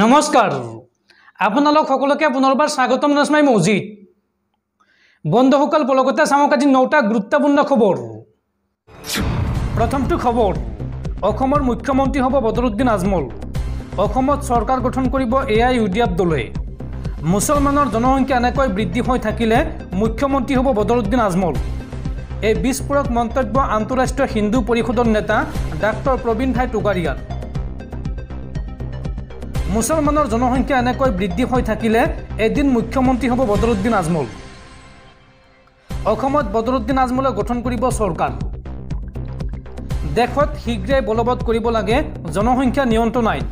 নমস্কাৰ আপোনালোক সকলোকে পুনৰবাৰ স্বাগতম জনাই মজিদ বন্ধুসকল বলগতে চাওক আজি 9টা গুৰুত্বপূৰ্ণ খবৰ। প্ৰথমটো খবৰ, অসমৰ মুখ্যমন্ত্ৰী হ'ব বদৰুদ্দিন আজমল। অসমত চৰকাৰ গঠন কৰিব AIUDF দলে। মুছলমানৰ জনসংখ্যা এনেকৈ বৃদ্ধি হৈ থাকিলে মুখ্যমন্ত্ৰী হ'ব বদৰুদ্দিন আজমল। এই বিস্ফোৰক মন্তব্য আন্তঃৰাষ্ট্ৰীয় হিন্দু পৰিষদৰ নেতা ডাক্তৰ প্ৰবীণ ভাই টোগাৰিয়াৰ। মুছলমানৰ জনসংখ্যা এনেকৈ বৃদ্ধি হৈ থাকিলে এদিন মুখ্যমন্ত্ৰী হ'ব বদৰুদ্দিন আজমল। অসমত বদৰুদ্দিন আজমলে গঠন কৰিব চৰকাৰ। দেশত শীঘ্ৰে বলবৎ কৰিব লাগে জনসংখ্যা নিয়ন্ত্ৰণ আইন।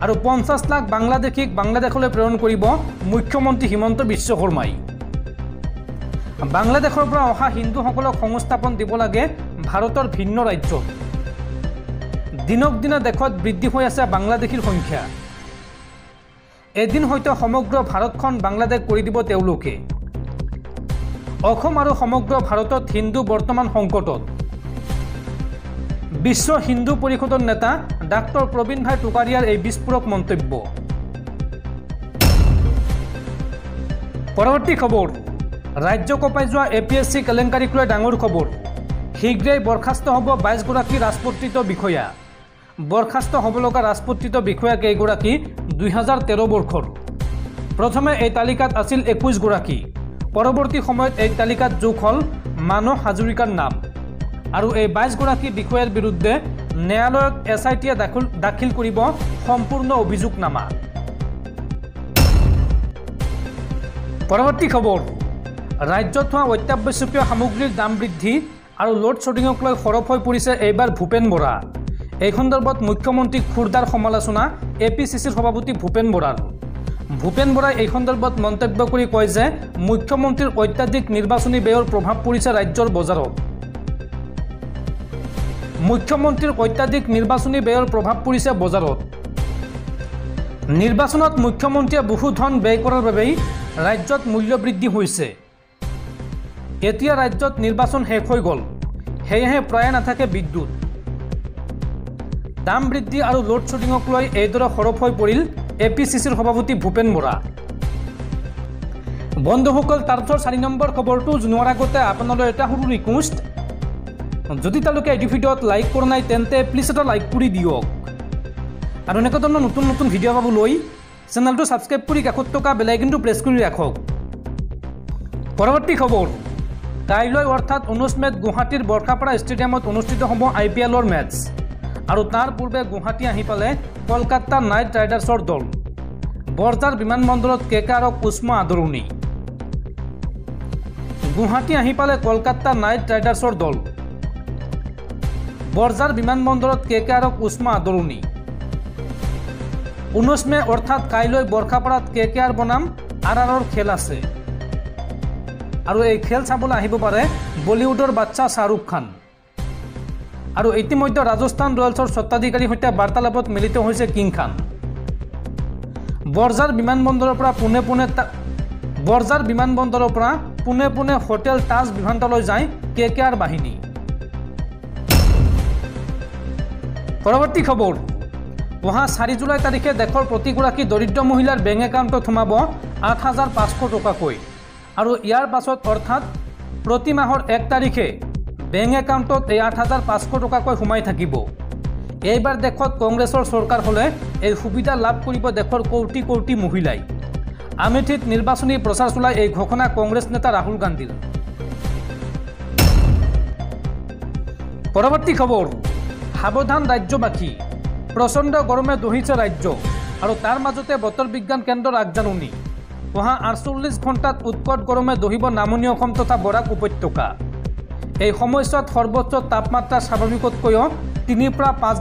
আৰু 50 লাখ বাংলাদেশীক বাংলাদেশলৈ প্ৰেৰণ কৰিব মুখ্যমন্ত্ৰী হিমন্ত বিশ্ব শৰ্মাই। বাংলাদেশৰ পৰা অহা হিন্দুসকলক সংস্থাপন দিব লাগে ভাৰতৰ ভিন্ন ৰাজ্যত। দিনক দিনে দেশত বৃদ্ধি হৈ আছে বাংলাদেশীৰ সংখ্যা। এদিন হয়তো সমগ্ৰ ভাৰতখন বাংলাদেশ কৰি দিব তেওঁলোকে। অসম আৰু সমগ্ৰ ভাৰতত হিন্দু বৰ্তমান সংকটত। বিশ্ব হিন্দু পৰিষদৰ নেতা ডাক্তৰ প্ৰবীণ ভাই টোগাৰিয়াৰ এই বিস্ফোৰক মন্তব্য। পৰৱৰ্তী খবৰ, ৰাজ্য কঁপাই যোৱা APSC কেলেংকাৰীক লৈ ডাঙৰ খবৰ। শীঘ্ৰেই বৰ্খাস্ত হ'ব 22 গৰাকী ৰাজপত্ৰিত বিষয়া। বৰ্খাস্ত হ'ব লগা ৰাজপত্ৰিত বিষয়া কেইগৰাকী 2013 বৰ্ষৰ। প্ৰথমে এই তালিকাত আছিল 21 গৰাকী। পৰৱৰ্তী সময়ত এই তালিকাত যোগ হ'ল মানস হাজৰিকাৰ নাম। আৰু এই 22 গৰাকী বিষয়াৰ বিৰুদ্ধে ন্যায়ালয়ত SITয়ে দাখিল কৰিব সম্পূৰ্ণ অভিযোগনামা। পৰৱৰ্তী খবৰ, ৰাজ্যত হোৱা অত্যাৱশ্যকীয় সামগ্ৰীৰ দাম বৃদ্ধি আৰু লোড শ্বেডিঙক লৈ সৰব হৈ পৰিছে এইবাৰ ভূপেন বৰা। এই সন্দৰ্ভত মুখ্যমন্ত্ৰীক খুৰদাৰ সমালোচনা APCCৰ সভাপতি ভূপেন বৰাৰ। ভূপেন বৰাই এই সন্দৰ্ভত মন্তব্য কৰি কয় যে মুখ্যমন্ত্ৰীৰ অত্যাধিক নিৰ্বাচনী ব্যয়ৰ প্ৰভাৱ পৰিছে ৰাজ্যৰ বজাৰত। মুখ্যমন্ত্ৰীৰ অত্যাধিক নিৰ্বাচনী ব্যয়ৰ প্ৰভাৱ পৰিছে বজাৰত। নিৰ্বাচনত মুখ্যমন্ত্ৰীয়ে বহু ধন ব্যয় কৰাৰ বাবেই ৰাজ্যত মূল্য বৃদ্ধি হৈছে। এতিয়া ৰাজ্যত নিৰ্বাচন শেষ হৈ গ'ল, সেয়েহে প্ৰায়ে নাথাকে বিদ্যুৎ। দাম বৃদ্ধি আৰু লোড শ্বেডিঙক লৈ এইদৰে সৰব হৈ পৰিল APCCৰ সভাপতি ভূপেন বৰা। বন্ধুসকল, তাৰপিছত 4 নম্বৰ খবৰটো জনোৱাৰ আগতে আপোনালৈ এটা সৰু ৰিকুৱেষ্ট, যদি তেওঁলোকে এই ভিডিঅ'ত লাইক কৰা নাই তেন্তে প্লিজ এটা লাইক কৰি দিয়ক। আৰু এনেকুৱা ধৰণৰ নতুন নতুন ভিডিঅ' পাবলৈ চেনেলটো ছাবস্ক্ৰাইব কৰি কাষত থকা বেল আইকনটো প্ৰেছ কৰি ৰাখক। পৰৱৰ্তী খবৰ, কাইলৈ অৰ্থাৎ 19 মে'ত গুৱাহাটীৰ বৰ্ষাপাৰা ষ্টেডিয়ামত অনুষ্ঠিত হ'ব IPLৰ মেটছ। আৰু তাৰ পূৰ্বে গুৱাহাটী আহি পালে কলকাতা নাইট ৰাইডাৰ্ছৰ দল। বৰঝাৰ বিমানবন্দৰত KKRক উষ্ম আদৰণি। গুৱাহাটী আহি পালে কলকাতা নাইট ৰাইডাৰ্ছৰ দল। বৰঝাৰ বিমানবন্দৰত KKRক উষ্ম আদৰণি। 19 মে' অৰ্থাৎ কাইলৈ বৰ্ষাপাৰাত KKR বনাম RRৰ খেল আছে। আৰু এই খেল চাবলৈ আহিব পাৰে বলিউডৰ বাচ্চা শ্বাহৰুখ খান। আৰু ইতিমধ্যে ৰাজস্থান ৰয়েলছৰ স্বত্বাধিকাৰীৰ সৈতে বাৰ্তালাপত মিলিত হৈছে কিং খান। বৰঝাৰ বিমানবন্দৰৰ পৰা পোনে পোনে হোটেল তাজ বিমানতলৈ যায় KKR বাহিনী। পৰৱৰ্তী খবৰ, অহা 4 জুলাই তাৰিখে দেশৰ প্ৰতিগৰাকী দৰিদ্ৰ মহিলাৰ বেংক একাউণ্টত সোমাব 8,500 টকাকৈ। আৰু ইয়াৰ পাছত অৰ্থাৎ প্ৰতি মাহৰ 1 তাৰিখে বেংক একাউণ্টত এই 8,500 টকাকৈ সোমাই থাকিব। এইবাৰ দেশত কংগ্ৰেছৰ চৰকাৰ হ'লে এই সুবিধা লাভ কৰিব দেশৰ কোটি কোটি মহিলাই। আমেথিত নিৰ্বাচনী প্ৰচাৰ চলাই এই ঘোষণা কংগ্ৰেছ নেতা ৰাহুল গান্ধীৰ। পৰৱৰ্তী খবৰ, সাৱধান ৰাজ্যবাসী, প্ৰচণ্ড গৰমে দহিছে ৰাজ্য। আৰু তাৰ মাজতে বতৰ বিজ্ঞান কেন্দ্ৰৰ আগজাননী, অহা 48 ঘণ্টাত উৎকট গৰমে দহিব নামনি অসম তথা বৰাক উপত্যকা। এই সময়ছোৱাত সৰ্বোচ্চ তাপমাত্ৰা স্বাভাৱিকতকৈও 3 পৰা 5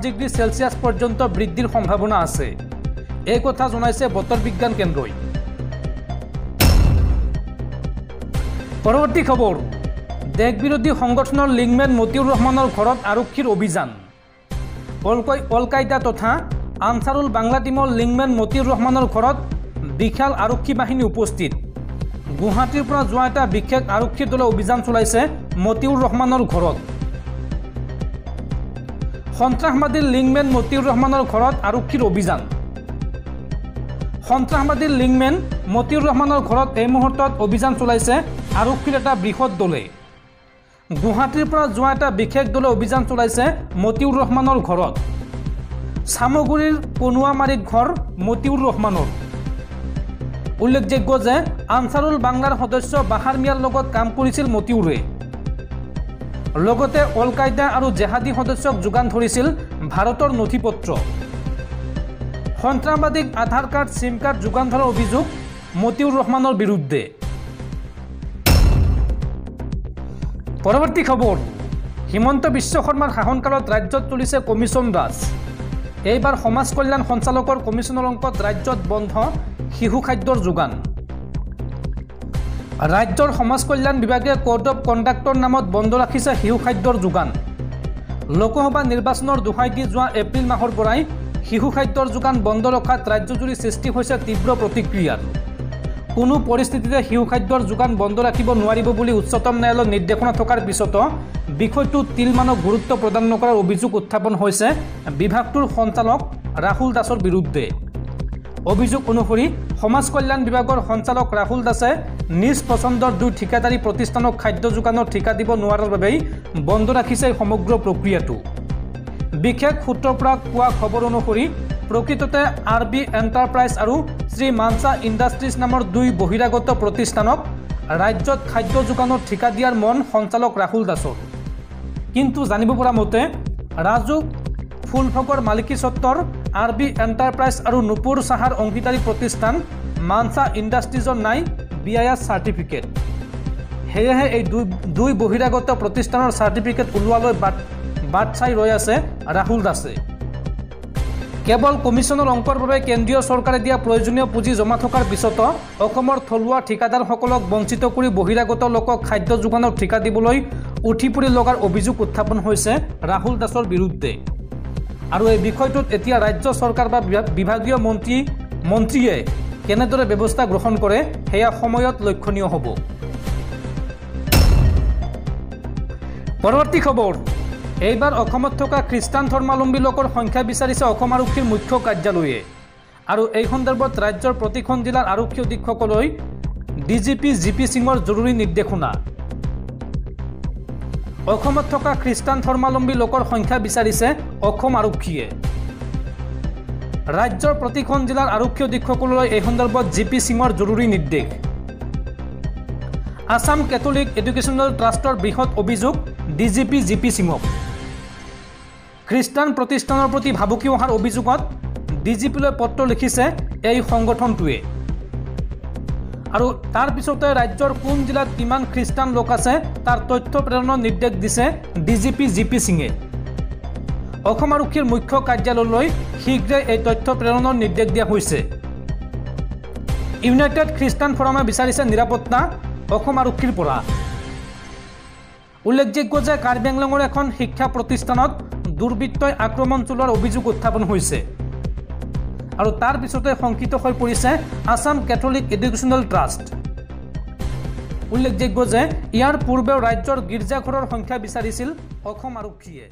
ডিগ্ৰী চেলছিয়াছ পৰ্যন্ত বৃদ্ধিৰ সম্ভাৱনা আছে। এই কথা জনাইছে বতৰ বিজ্ঞান কেন্দ্ৰই। পৰৱৰ্তী খবৰ, দেশবিৰোধী সংগঠনৰ লিংমেন মতিউৰ ৰহমানৰ ঘৰত আৰক্ষীৰ অভিযান। অল কায়দা তথা আনচাৰুল বাংলা টিমৰ লিংমেন মতিউৰ ৰহমানৰ ঘৰত বিশাল আৰক্ষী বাহিনী উপস্থিত। গুৱাহাটীৰ পৰা যোৱা এটা বিশেষ আৰক্ষী দলে অভিযান চলাইছে মতিউৰ ৰহমানৰ ঘৰত। সন্ত্ৰাসবাদীৰ লিংমেন মতিউৰ ৰহমানৰ ঘৰত আৰক্ষীৰ অভিযান। সন্ত্ৰাসবাদীৰ লিংমেন মতিউৰ ৰহমানৰ ঘৰত এই মুহূৰ্তত অভিযান চলাইছে আৰক্ষীৰ এটা বৃহৎ দলে। গুৱাহাটীৰ পৰা যোৱা এটা বিশেষ দলে অভিযান চলাইছে মতিউৰ ৰহমানৰ ঘৰত। চামগুৰিৰ কনুৱামাৰীত ঘৰ মতিউৰ ৰহমানৰ। উল্লেখযোগ্য যে আনচাৰুল বাংলাৰ সদস্য বাহাৰ মিয়াৰ লগত কাম কৰিছিল মতিউৰে। লগতে অল কায়দা আৰু জেহাদী সদস্যক যোগান ধৰিছিল ভাৰতৰ নথি পত্ৰ। সন্ত্ৰাসবাদীক আধাৰ কাৰ্ড চিম কাৰ্ড যোগান ধৰাৰ অভিযোগ মতিউৰ ৰহমানৰ বিৰুদ্ধে। পৰৱৰ্তী খবৰ, হিমন্ত বিশ্ব শৰ্মাৰ শাসনকালত ৰাজ্যত চলিছে কমিশ্যন ৰাজ। এইবাৰ সমাজ কল্যাণ সঞ্চালকৰ কমিশ্যনৰ অংকত ৰাজ্যত বন্ধ শিশু খাদ্যৰ যোগান। ৰাজ্যৰ সমাজ কল্যাণ বিভাগে কোড অফ কণ্ডাক্টৰ নামত বন্ধ ৰাখিছে শিশু খাদ্যৰ যোগান। লোকসভা নিৰ্বাচনৰ দোহাই দি যোৱা এপ্ৰিল মাহৰ পৰাই শিশু খাদ্যৰ যোগান বন্ধ ৰখাত ৰাজ্যজুৰি সৃষ্টি হৈছে তীব্ৰ প্ৰতিক্ৰিয়াৰ। কোনো পৰিস্থিতিতে শিশু খাদ্যৰ যোগান বন্ধ ৰাখিব নোৱাৰিব বুলি উচ্চতম ন্যায়ালয়ৰ নিৰ্দেশনা থকাৰ পিছতো বিষয়টো তিলমানক গুৰুত্ব প্ৰদান নকৰাৰ অভিযোগ উত্থাপন হৈছে বিভাগটোৰ সঞ্চালক ৰাহুল দাসৰ বিৰুদ্ধে। অভিযোগ অনুসৰি সমাজ কল্যাণ বিভাগৰ সঞ্চালক ৰাহুল দাসে নিজ পচন্দৰ 2 ঠিকাদাৰী প্ৰতিষ্ঠানক খাদ্য যোগানৰ ঠিকা দিব নোৱাৰাৰ বাবেই বন্ধ ৰাখিছে সমগ্ৰ প্ৰক্ৰিয়াটো। বিশেষ সূত্ৰৰ পৰা পোৱা খবৰ অনুসৰি প্ৰকৃততে RB এণ্টাৰপ্ৰাইজ আৰু শ্ৰী মানসা ইণ্ডাষ্ট্ৰিজ নামৰ 2 বহিৰাগত প্ৰতিষ্ঠানক ৰাজ্যত খাদ্য যোগানৰ ঠিকা দিয়াৰ মন সঞ্চালক ৰাহুল দাসৰ। কিন্তু জানিব পৰা মতে ৰাজু ফুলভোগৰ মালিকী স্বত্বৰ RB এণ্টাৰপ্ৰাইজ আৰু নুপুৰ চাহাৰ অংশীদাৰী প্ৰতিষ্ঠান মানসা ইণ্ডাষ্ট্ৰিজৰ নাই BIS চাৰ্টিফিকেট। সেয়েহে এই 2 বহিৰাগত প্ৰতিষ্ঠানৰ চাৰ্টিফিকেট ওলোৱালৈ বাট চাই ৰৈ আছে ৰাহুল দাসে। কেৱল কমিশ্যনৰ অংকৰ বাবে কেন্দ্ৰীয় চৰকাৰে দিয়া প্ৰয়োজনীয় পুঁজি জমা থকাৰ পিছতো অসমৰ থলুৱা ঠিকাদাৰসকলক বঞ্চিত কৰি বহিৰাগত লোকক খাদ্য যোগানৰ ঠিকা দিবলৈ উঠি পৰি লগাৰ অভিযোগ উত্থাপন হৈছে ৰাহুল দাসৰ বিৰুদ্ধে। আৰু এই বিষয়টোত এতিয়া ৰাজ্য চৰকাৰ বা বিভাগীয় মন্ত্ৰীয়ে কেনেদৰে ব্যৱস্থা গ্ৰহণ কৰে সেয়া সময়ত লক্ষণীয় হ'ব। পৰৱৰ্তী খবৰ, এইবাৰ অসমত থকা খ্ৰীষ্টান ধৰ্মাৱলম্বী লোকৰ সংখ্যা বিচাৰিছে অসম আৰক্ষীৰ মুখ্য কাৰ্যালয়ে। আৰু এই সন্দৰ্ভত ৰাজ্যৰ প্ৰতিখন জিলাৰ আৰক্ষী অধীক্ষকলৈ DGP GP সিঙৰ জৰুৰী নিৰ্দেশনা। অসমত থকা খ্ৰীষ্টান ধৰ্মাৱলম্বী লোকৰ সংখ্যা বিচাৰিছে অসম আৰক্ষীয়ে। ৰাজ্যৰ প্ৰতিখন জিলাৰ আৰক্ষী অধীক্ষকলৈ এই সন্দৰ্ভত GP সিঙৰ জৰুৰী নিৰ্দেশ। আসাম কেথলিক এডুকেশ্যনেল ট্ৰাষ্টৰ বৃহৎ অভিযোগ DGP GP সিঙক। খ্ৰীষ্টান প্ৰতিষ্ঠানৰ প্ৰতি ভাবুকি অহাৰ অভিযোগত DGPলৈ পত্ৰ লিখিছে এই সংগঠনটোৱে। আৰু তাৰ পিছতে ৰাজ্যৰ কোন জিলাত কিমান খ্ৰীষ্টান লোক আছে তাৰ তথ্য প্ৰেৰণৰ নিৰ্দেশ দিছে DGP GP সিঙে। অসম আৰক্ষীৰ মুখ্য কাৰ্যালয়লৈ শীঘ্ৰে এই তথ্য প্ৰেৰণৰ নিৰ্দেশ দিয়া হৈছে। ইউনাইটেড খ্ৰীষ্টান ফৰামে বিচাৰিছে নিৰাপত্তা অসম আৰক্ষীৰ পৰা। উল্লেখযোগ্য যে কাৰ্বি আংলঙৰ এখন শিক্ষা প্ৰতিষ্ঠানত দুৰ্বৃত্তই আক্ৰমণ চলোৱাৰ অভিযোগ উত্থাপন হৈছে। আৰু তাৰ পিছতে শংকিত হৈ পৰিছে আসাম কেথলিক এডুকেশ্যনেল ট্ৰাষ্ট। উল্লেখযোগ্য যে ইয়াৰ পূৰ্বেও ৰাজ্যৰ গীৰ্জাঘৰৰ সংখ্যা বিচাৰিছিল অসম আৰক্ষীয়ে।